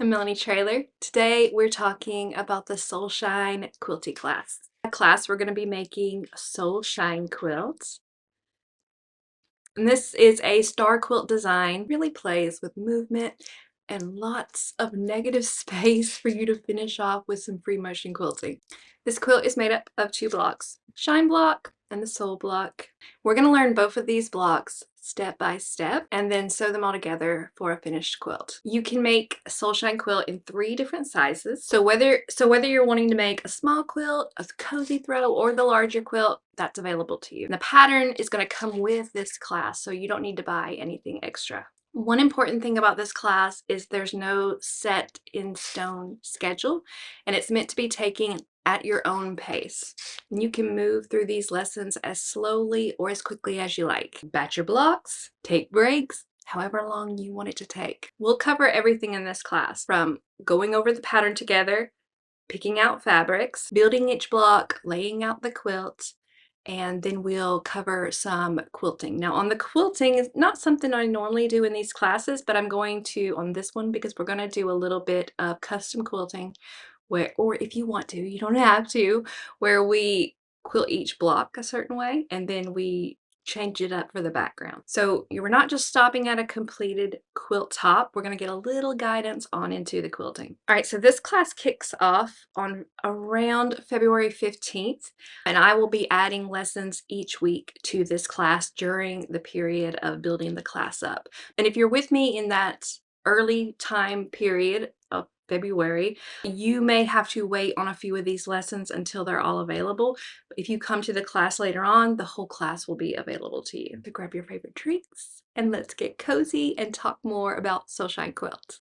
I'm Melanie Trailer. Today we're talking about the Soulshine Quilty class. In class we're going to be making Soulshine quilts. And this is a star quilt design. Really plays with movement and lots of negative space for you to finish off with some free motion quilting. This quilt is made up of two blocks, Shine block and the Soul block. We're going to learn both of these blocks step by step and then sew them all together for a finished quilt. You can make a Soulshine quilt in 3 different sizes. So whether you're wanting to make a small quilt, a cozy throw, or the larger quilt, that's available to you. And the pattern is going to come with this class, so you don't need to buy anything extra. One important thing about this class is there's no set in stone schedule, and it's meant to be taken at your own pace. And you can move through these lessons as slowly or as quickly as you like. Batch your blocks, take breaks, however long you want it to take. We'll cover everything in this class, from going over the pattern together, picking out fabrics, building each block, laying out the quilt, and then we'll cover some quilting. Now on the quilting is not something I normally do in these classes, but I'm going to on this one because we're going to do a little bit of custom quilting where, or if you want to, you don't have to, where we quilt each block a certain way and then we change it up for the background. So you're not just stopping at a completed quilt top. We're going to get a little guidance on into the quilting. All right, so this class kicks off on around February 15th, and I will be adding lessons each week to this class during the period of building the class up. And if you're with me in that early time period of February, you may have to wait on a few of these lessons until they're all available. But if you come to the class later on, the whole class will be available to you. So grab your favorite drinks and let's get cozy and talk more about Soulshine Quilt.